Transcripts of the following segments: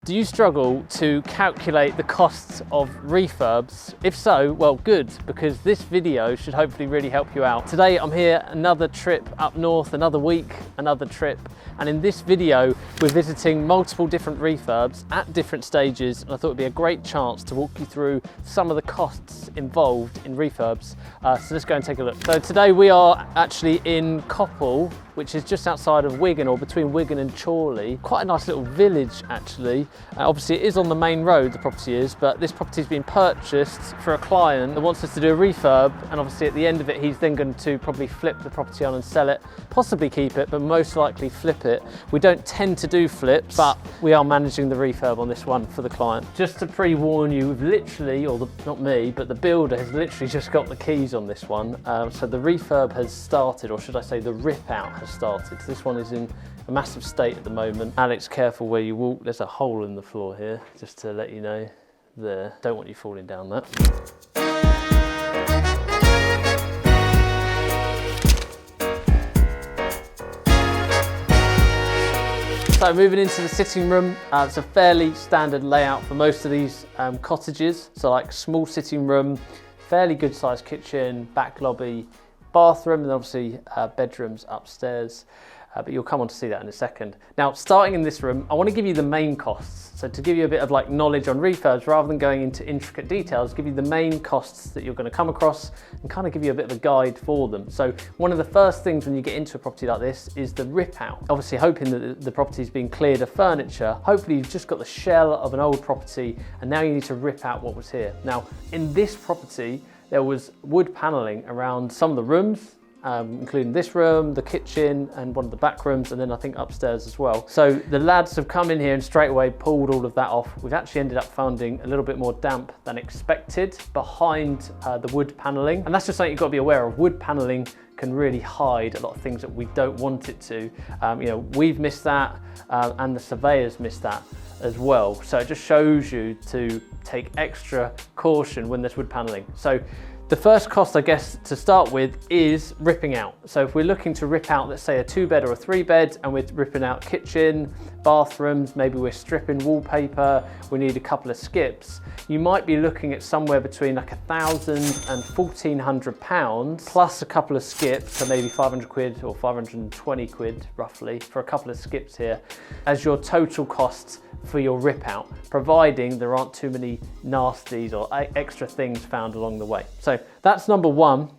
Do you struggle to calculate the costs of refurbs? If so, well good, because this video should hopefully really help you out. Today I'm here, another trip up north, another week, another trip. And in this video, we're visiting multiple different refurbs at different stages. And I thought it'd be a great chance to walk you through some of the costs involved in refurbs. So let's go and take a look. So today we are actually in Coppell, which is just outside of Wigan, or between Wigan and Chorley. Quite a nice little village actually. Obviously it is on the main road, the property is, but this property has been purchased for a client that wants us to do a refurb, and obviously at the end of it he's then going to probably flip the property on and sell it, possibly keep it, but most likely flip it. We don't tend to do flips, but we are managing the refurb on this one for the client. Just to pre-warn you, we've literally, not me, but the builder has literally just got the keys on this one. So the refurb has started, or should I say the rip out has started. This one is in a massive state at the moment. Alex, careful where you walk. There's a hole in the floor here, just to let you know there. Don't want you falling down that. So moving into the sitting room, it's a fairly standard layout for most of these cottages. So like small sitting room, fairly good sized kitchen, back lobby, bathroom, and obviously bedrooms upstairs. But you'll come on to see that in a second. Now, starting in this room, I want to give you the main costs. So to give you a bit of like knowledge on refurbs, rather than going into intricate details, give you the main costs that you're going to come across and kind of give you a bit of a guide for them. So one of the first things when you get into a property like this is the rip out. Obviously hoping that the property's been cleared of furniture. Hopefully you've just got the shell of an old property and now you need to rip out what was here. Now, in this property, there was wood paneling around some of the rooms, including this room, the kitchen, and one of the back rooms, and then I think upstairs as well. So the lads have come in here and straight away pulled all of that off. We've actually ended up finding a little bit more damp than expected behind the wood paneling. And that's just something you've got to be aware of. Wood paneling can really hide a lot of things that we don't want it to. You know, we've missed that, and the surveyors missed that as well. So it just shows you to take extra caution when there's wood paneling. So the first cost, I guess, to start with is ripping out. So if we're looking to rip out, let's say a 2-bed or a 3-bed, and we're ripping out kitchen, bathrooms, maybe we're stripping wallpaper, we need a couple of skips, you might be looking at somewhere between like £1,000 and £1,400 plus a couple of skips, so maybe 500 quid or 520 quid roughly for a couple of skips here as your total costs for your rip out, providing there aren't too many nasties or extra things found along the way. So that's number one.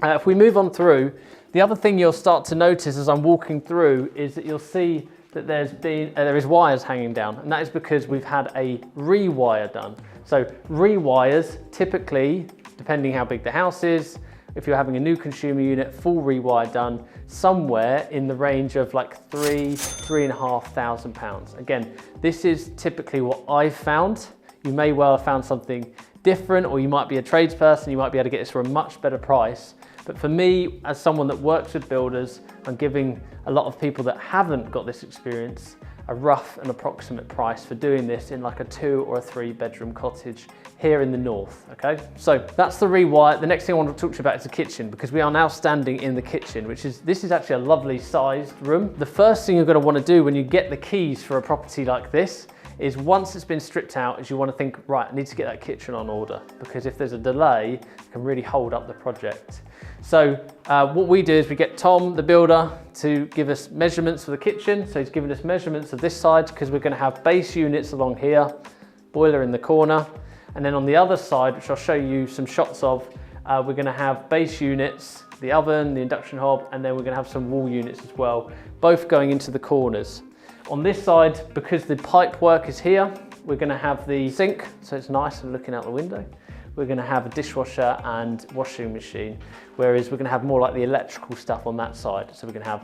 If we move on through, the other thing you'll start to notice as I'm walking through is that you'll see that there is wires hanging down, and that is because we've had a rewire done. So rewires, typically, depending how big the house is, if you're having a new consumer unit, full rewire done, somewhere in the range of like £3,500. Again, this is typically what I've found. You may well have found something different, or you might be a tradesperson, you might be able to get this for a much better price. But for me, as someone that works with builders, I'm giving a lot of people that haven't got this experience a rough and approximate price for doing this in like a 2 or a 3-bedroom cottage here in the north, okay? So that's the rewire. The next thing I want to talk to you about is the kitchen, because we are now standing in the kitchen, this is actually a lovely sized room. The first thing you're going to want to do when you get the keys for a property like this is, once it's been stripped out, is you want to think, right, I need to get that kitchen on order, because if there's a delay, it can really hold up the project. So what we do is we get Tom, the builder, to give us measurements for the kitchen. So he's given us measurements of this side, because we're going to have base units along here, boiler in the corner, and then on the other side, which I'll show you some shots of, we're going to have base units, the oven, the induction hob, and then we're going to have some wall units as well, both going into the corners. On this side, because the pipe work is here, we're going to have the sink, so it's nice and looking out the window. We're going to have a dishwasher and washing machine, whereas we're going to have more like the electrical stuff on that side. So we're going to have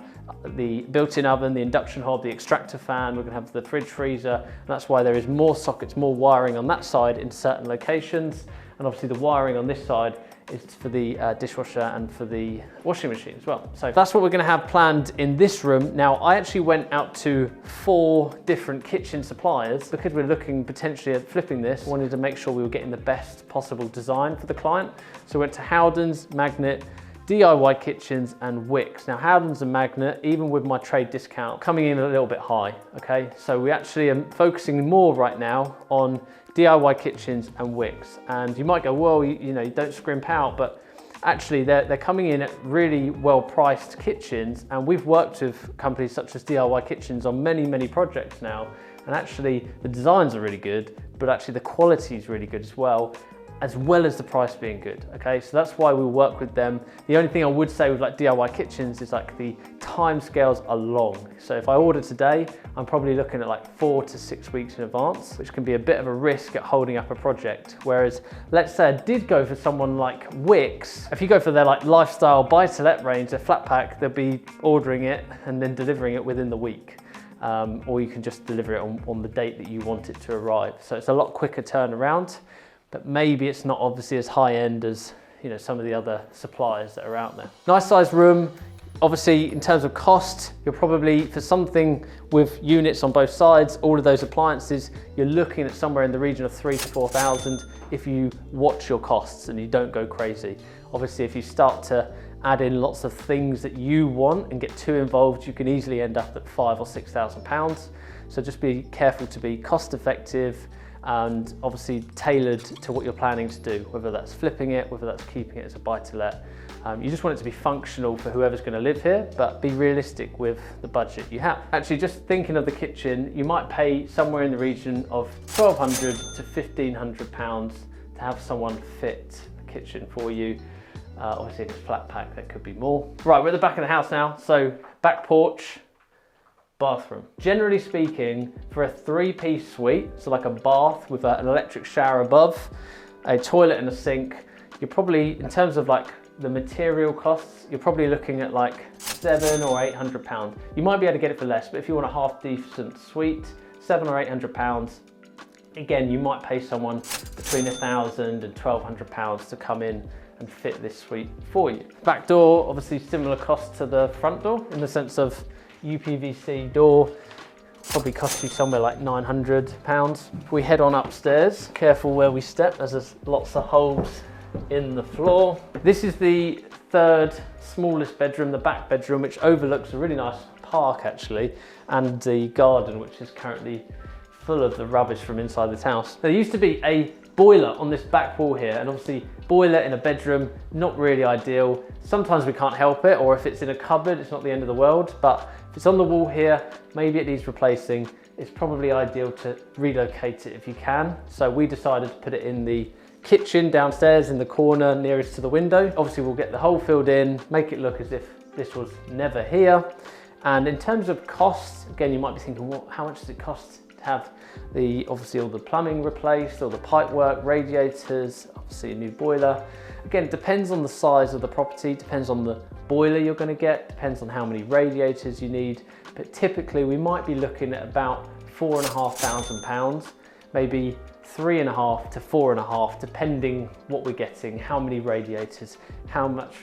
the built-in oven, the induction hob, the extractor fan, we're going to have the fridge freezer, and that's why there is more sockets, more wiring on that side in certain locations, and obviously the wiring on this side is for the dishwasher and for the washing machine as well. So that's what we're going to have planned in this room. Now, I actually went out to 4 different kitchen suppliers because we're looking potentially at flipping this. I wanted to make sure we were getting the best possible design for the client. So we went to Howden's, Magnet, DIY kitchens and wicks. Now Howdens and Magnet, even with my trade discount, coming in a little bit high, okay? So we actually are focusing more right now on DIY kitchens and wicks. And you might go, well, you know, you don't scrimp out, but actually they're coming in at really well-priced kitchens, and we've worked with companies such as DIY Kitchens on many projects now, and actually the designs are really good, but actually the quality is really good as well as the price being good, okay? So that's why we work with them. The only thing I would say with like DIY Kitchens is like the time scales are long. So if I order today, I'm probably looking at like 4 to 6 weeks in advance, which can be a bit of a risk at holding up a project. Whereas let's say I did go for someone like Wix, if you go for their like lifestyle buy-to-let range, their flat pack, they'll be ordering it and then delivering it within the week. Or you can just deliver it on the date that you want it to arrive. So it's a lot quicker turnaround. But maybe it's not obviously as high end as, you know, some of the other suppliers that are out there. Nice sized room. Obviously in terms of cost, you're probably, for something with units on both sides, all of those appliances, you're looking at somewhere in the region of 3,000 to 4,000 if you watch your costs and you don't go crazy. Obviously if you start to add in lots of things that you want and get too involved, you can easily end up at £5,000 or £6,000. So just be careful to be cost effective and obviously tailored to what you're planning to do, whether that's flipping it, whether that's keeping it as a buy-to-let. You just want it to be functional for whoever's going to live here, but be realistic with the budget you have. Actually, just thinking of the kitchen, you might pay somewhere in the region of £1,200 to £1,500 to have someone fit a kitchen for you. Obviously, if it's flat pack, that could be more. Right, we're at the back of the house now, so back porch, bathroom. Generally speaking, for a 3-piece suite, so like a bath with an electric shower above, a toilet and a sink, you're probably, in terms of like the material costs, you're probably looking at like £700 or £800. You might be able to get it for less, but if you want a half decent suite, £700 or £800, again, you might pay someone between £1,000 and £1,200 to come in and fit this suite for you. Back door, obviously similar cost to the front door in the sense of UPVC door, probably cost you somewhere like £900. If we head on upstairs, careful where we step as there's lots of holes in the floor. This is the third smallest bedroom, the back bedroom, which overlooks a really nice park actually, and the garden, which is currently full of the rubbish from inside this house. There used to be a boiler on this back wall here, and obviously boiler in a bedroom, not really ideal. Sometimes we can't help it, or if it's in a cupboard, it's not the end of the world, but if it's on the wall here, maybe it needs replacing. It's probably ideal to relocate it if you can. So we decided to put it in the kitchen downstairs in the corner nearest to the window. Obviously we'll get the hole filled in, make it look as if this was never here. And in terms of costs, again, you might be thinking, well, how much does it cost to have obviously all the plumbing replaced, all the pipe work, radiators, obviously a new boiler. Again, it depends on the size of the property, depends on the boiler you're going to get, depends on how many radiators you need, but typically we might be looking at about £4,500, maybe 3.5 to 4.5, depending what we're getting, how many radiators, how much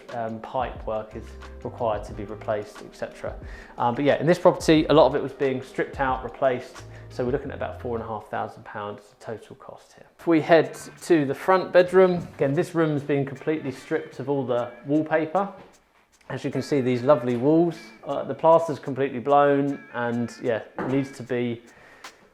pipe work is required to be replaced, etc. But yeah, in this property, a lot of it was being stripped out, replaced, so we're looking at about £4,500 total cost here. If we head to the front bedroom, again, this room has been completely stripped of all the wallpaper. As you can see, these lovely walls, the plaster's completely blown, and yeah, it needs to be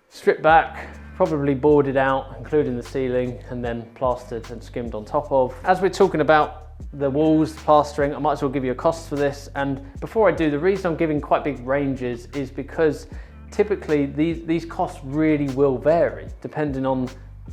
stripped back, probably boarded out, including the ceiling, and then plastered and skimmed on top of. As we're talking about the walls, plastering, I might as well give you a cost for this. And before I do, the reason I'm giving quite big ranges is because typically these costs really will vary depending on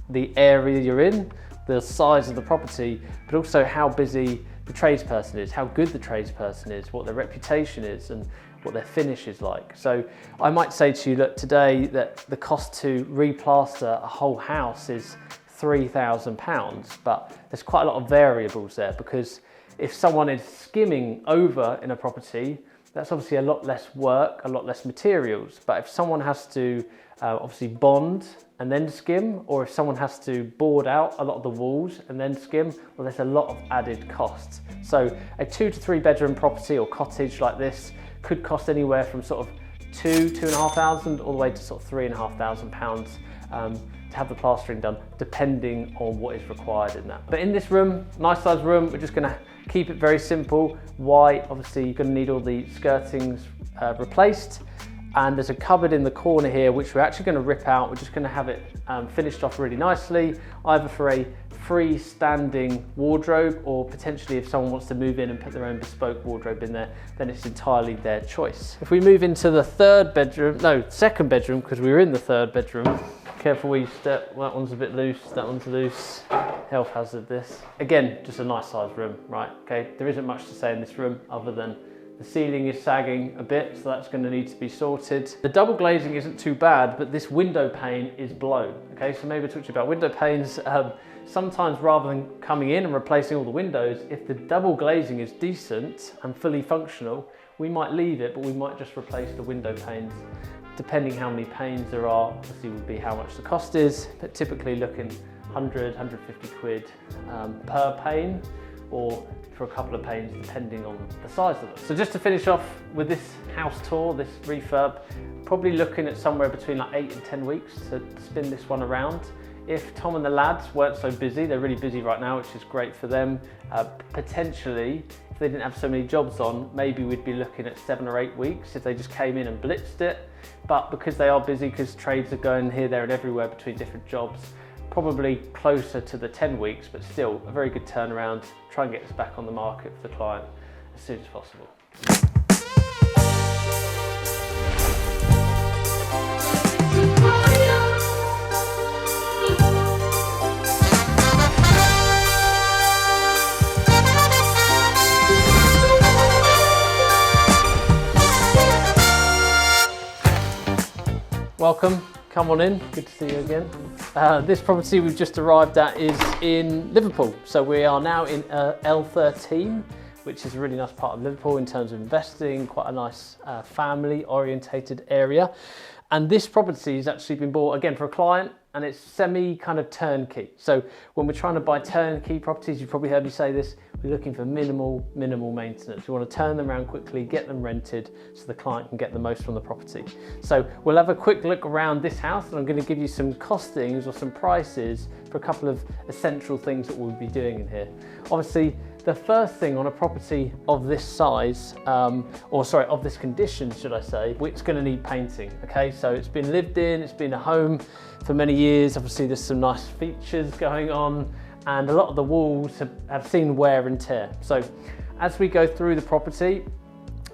the area you're in, the size of the property, but also how busy the tradesperson is, how good the tradesperson is, what their reputation is, and what their finish is like. So I might say to you, look, today that the cost to replaster a whole house is £3,000, but there's quite a lot of variables there, because if someone is skimming over in a property, that's obviously a lot less work, a lot less materials. But if someone has to obviously bond and then skim, or if someone has to board out a lot of the walls and then skim, well, there's a lot of added costs. So a 2 to 3 bedroom property or cottage like this could cost anywhere from sort of £2,500 all the way to sort of £3,500 to have the plastering done, depending on what is required in that. But in this room, nice size room, we're just gonna keep it very simple. Why? Obviously you're gonna need all the skirtings replaced. And there's a cupboard in the corner here, which we're actually gonna rip out. We're just gonna have it finished off really nicely, either for a freestanding wardrobe, or potentially if someone wants to move in and put their own bespoke wardrobe in there, then it's entirely their choice. If we move into the second bedroom, because we were in the third bedroom, careful where you step, that one's a bit loose, that one's loose, health hazard this. Again, just a nice sized room, right? Okay, there isn't much to say in this room other than the ceiling is sagging a bit, so that's going to need to be sorted. The double glazing isn't too bad, but this window pane is blown. Okay, so maybe I talked to you about window panes. Sometimes rather than coming in and replacing all the windows, if the double glazing is decent and fully functional, we might leave it, but we might just replace the window panes. Depending how many panes there are, obviously would be how much the cost is, but typically looking 100, 150 quid per pane, or for a couple of panes depending on the size of them. So just to finish off with this house tour, this refurb, probably looking at somewhere between like 8 and 10 weeks to spin this one around. If Tom and the lads weren't so busy, they're really busy right now, which is great for them. Potentially, if they didn't have so many jobs on, maybe we'd be looking at 7 or 8 weeks if they just came in and blitzed it. But because they are busy, because trades are going here, there and everywhere between different jobs, probably closer to the 10 weeks, but still a very good turnaround. Try and get this back on the market for the client as soon as possible. Welcome, come on in, good to see you again. This property we've just arrived at is in Liverpool. So we are now in L13, which is a really nice part of Liverpool in terms of investing, quite a nice family orientated area. And this property has actually been bought again for a client, and it's semi kind of turnkey. So when we're trying to buy turnkey properties, you've probably heard me say this, we're looking for minimal maintenance. We want to turn them around quickly, get them rented so the client can get the most from the property. So we'll have a quick look around this house, and I'm going to give you some costings or some prices for a couple of essential things that we'll be doing in here. Obviously, the first thing on a property of this size, of this condition, should I say, it's going to need painting. Okay, so it's been lived in, it's been a home for many years. Obviously, there's some nice features going on, and a lot of the walls have seen wear and tear. So as we go through the property,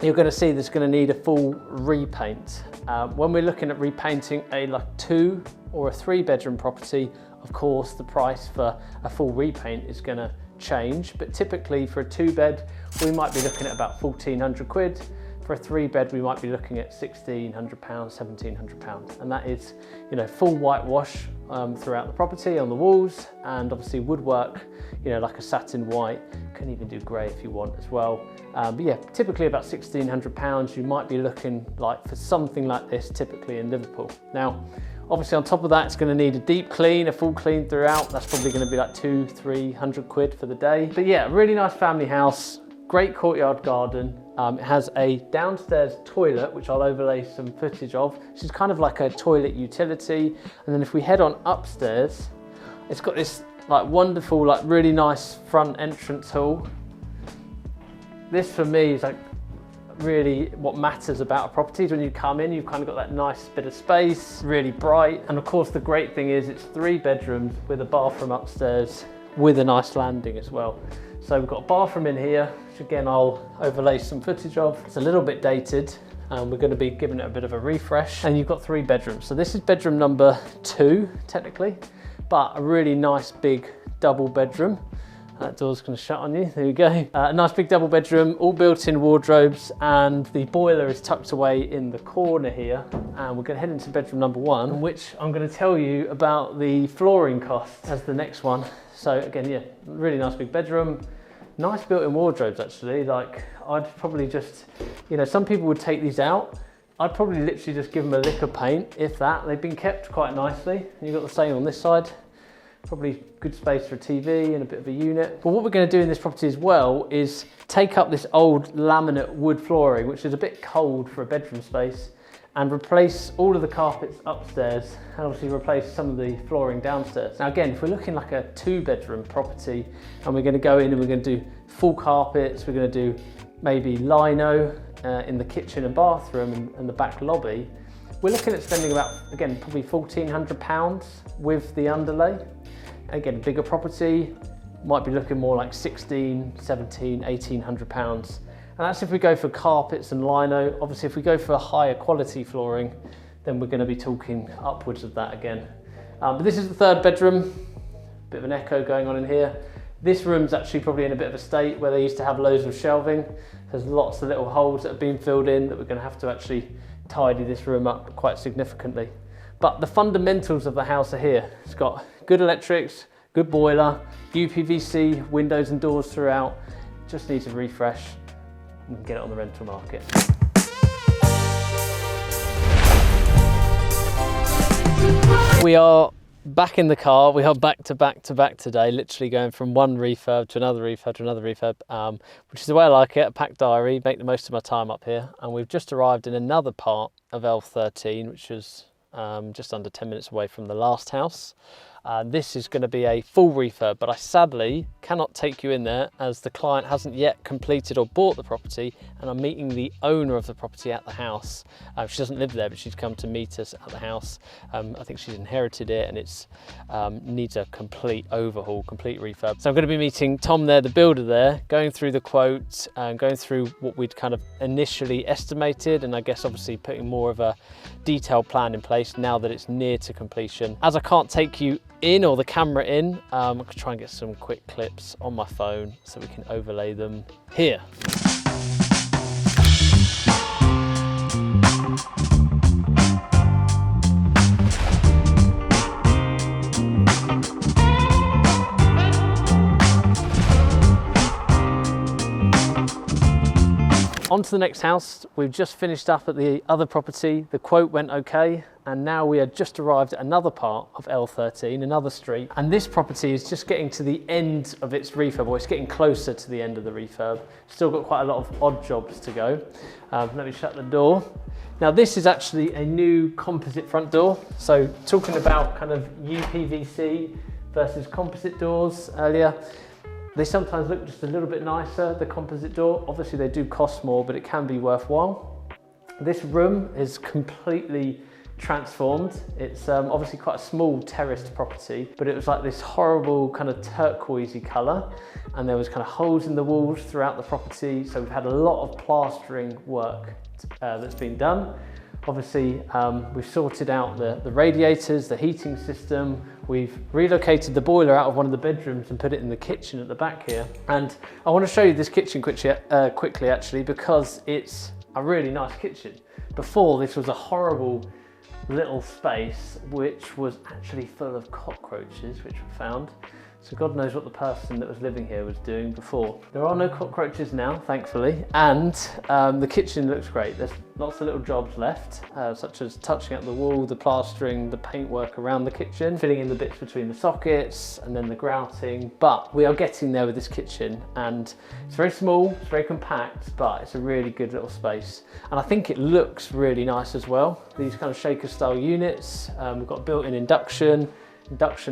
you're going to see there's going to need a full repaint. When we're looking at repainting a 2 or a 3 bedroom property, of course, the price for a full repaint is going to change, but typically for a 2 bed we might be looking at about 1,400 quid. For a 3 bed we might be looking at £1,600, £1,700, and that is, full whitewash throughout the property on the walls, and obviously woodwork, like a satin white. Can even do grey if you want as well. But yeah, typically about £1,600 you might be looking like for something like this typically in Liverpool. Now obviously on top of that, it's going to need a deep clean, a full clean throughout. That's probably going to be like 200-300 quid for the day. But yeah, really nice family house, great courtyard garden. It has a downstairs toilet, which I'll overlay some footage of, which is kind of like a toilet utility. And then if we head on upstairs, it's got this wonderful, really nice front entrance hall. This for me is really what matters about a property is when you come in, you've kind of got that nice bit of space, really bright. And of course the great thing is it's 3 bedrooms with a bathroom upstairs with a nice landing as well. So we've got a bathroom in here, which again I'll overlay some footage of. It's a little bit dated, and we're going to be giving it a bit of a refresh. And you've got 3 bedrooms. So this is bedroom number 2 technically, but a really nice big double bedroom. That door's going to shut on you, there you go. A nice big double bedroom, all built-in wardrobes, and the boiler is tucked away in the corner here. And we're going to head into bedroom number 1, which I'm going to tell you about the flooring cost as the next one. So again, yeah, really nice big bedroom. Nice built-in wardrobes actually. I'd probably just, some people would take these out. I'd probably literally just give them a lick of paint, if that. They've been kept quite nicely. You've got the same on this side. Probably good space for a TV and a bit of a unit. But what we're going to do in this property as well is take up this old laminate wood flooring, which is a bit cold for a bedroom space, and replace all of the carpets upstairs and obviously replace some of the flooring downstairs. Now again, if we're looking like a 2-bedroom property and we're going to go in and we're going to do full carpets, we're going to do maybe lino in the kitchen and bathroom and the back lobby, we're looking at spending about, again, probably £1,400 with the underlay. Again, bigger property, might be looking more like £1,600, £1,700, £1,800. And that's if we go for carpets and lino. Obviously, if we go for a higher quality flooring, then we're going to be talking upwards of that again. But this is the 3rd bedroom, bit of an echo going on in here. This room's actually probably in a bit of a state where they used to have loads of shelving. There's lots of little holes that have been filled in that we're going to have to actually tidy this room up quite significantly. But the fundamentals of the house are here. It's got good electrics, good boiler, UPVC, windows and doors throughout. Just needs a refresh and get it on the rental market. We are back in the car. We are back to back today, literally going from one refurb to another refurb to another refurb, which is the way I like it, a packed diary, make the most of my time up here. And we've just arrived in another part of L13, which is just under 10 minutes away from the last house. This is going to be a full refurb, but I sadly cannot take you in there as the client hasn't yet completed or bought the property, and I'm meeting the owner of the property at the house. She doesn't live there, but she's come to meet us at the house. I think she's inherited it and it's needs a complete overhaul, complete refurb. So I'm going to be meeting Tom there, the builder there, going through the quote and going through what we'd kind of initially estimated, and I guess obviously putting more of a detailed plan in place now that it's near to completion. As I can't take you in or the camera in, I could try and get some quick clips on my phone so we can overlay them here. On to the next house. We've just finished up at the other property. The quote went okay, and now we have just arrived at another part of L13, another street. And this property is just getting to the end of its refurb, or it's getting closer to the end of the refurb. Still got quite a lot of odd jobs to go. Let me shut the door. Now this is actually a new composite front door. So talking about kind of UPVC versus composite doors earlier, they sometimes look just a little bit nicer, the composite door. Obviously they do cost more, but it can be worthwhile. This room is completely transformed. It's obviously quite a small terraced property, but it was like this horrible kind of turquoisey colour, and there was kind of holes in the walls throughout the property. So we've had a lot of plastering work that's been done. Obviously, we've sorted out the radiators, the heating system. We've relocated the boiler out of one of the bedrooms and put it in the kitchen at the back here. And I want to show you this kitchen quickly actually, because it's a really nice kitchen. Before, this was a horrible little space which was actually full of cockroaches, which we found. So God knows what the person that was living here was doing before. There are no cockroaches now, thankfully, and the kitchen looks great. There's lots of little jobs left, such as touching up the wall, the plastering, the paintwork around the kitchen, filling in the bits between the sockets, and then the grouting. But we are getting there with this kitchen, and it's very small, it's very compact, but it's a really good little space. And I think it looks really nice as well. These kind of shaker style units, we've got built-in induction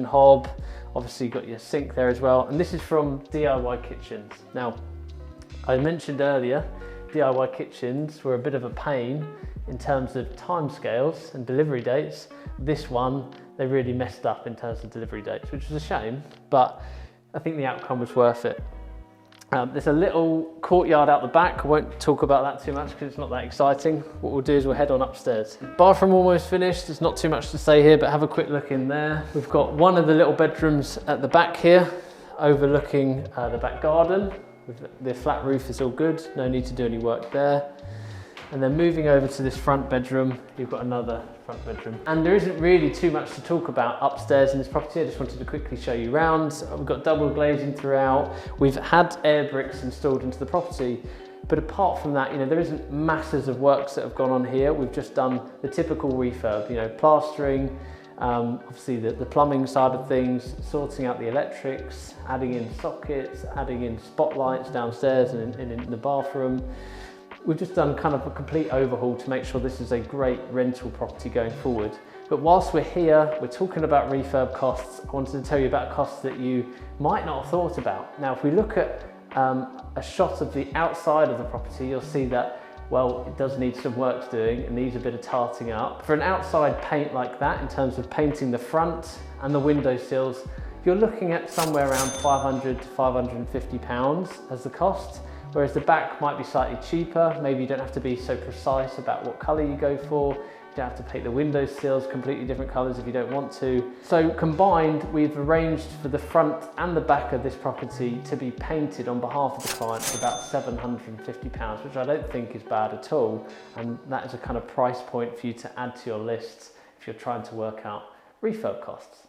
hob. Obviously you've got your sink there as well, and this is from DIY Kitchens. Now, I mentioned earlier, DIY Kitchens were a bit of a pain in terms of timescales and delivery dates. This one, they really messed up in terms of delivery dates, which is a shame, but I think the outcome was worth it. There's a little courtyard out the back. I won't talk about that too much because it's not that exciting. What we'll do is we'll head on upstairs. Bathroom almost finished. There's not too much to say here, but have a quick look in there. We've got one of the little bedrooms at the back here, overlooking the back garden. The flat roof is all good. No need to do any work there. And then moving over to this front bedroom, you've got another front bedroom. And there isn't really too much to talk about upstairs in this property. I just wanted to quickly show you around. We've got double glazing throughout. We've had air bricks installed into the property. But apart from that, there isn't masses of works that have gone on here. We've just done the typical refurb, plastering, obviously the plumbing side of things, sorting out the electrics, adding in sockets, adding in spotlights downstairs and in the bathroom. We've just done kind of a complete overhaul to make sure this is a great rental property going forward. But whilst we're here, we're talking about refurb costs, I wanted to tell you about costs that you might not have thought about. Now, if we look at a shot of the outside of the property, you'll see that, well, it does need some work doing and needs a bit of tarting up. For an outside paint like that, in terms of painting the front and the window sills, you're looking at somewhere around £500 to £550 as the cost, whereas the back might be slightly cheaper. Maybe you don't have to be so precise about what colour you go for. You don't have to paint the window sills completely different colours if you don't want to. So combined, we've arranged for the front and the back of this property to be painted on behalf of the client for about £750, which I don't think is bad at all. And that is a kind of price point for you to add to your list if you're trying to work out refurb costs.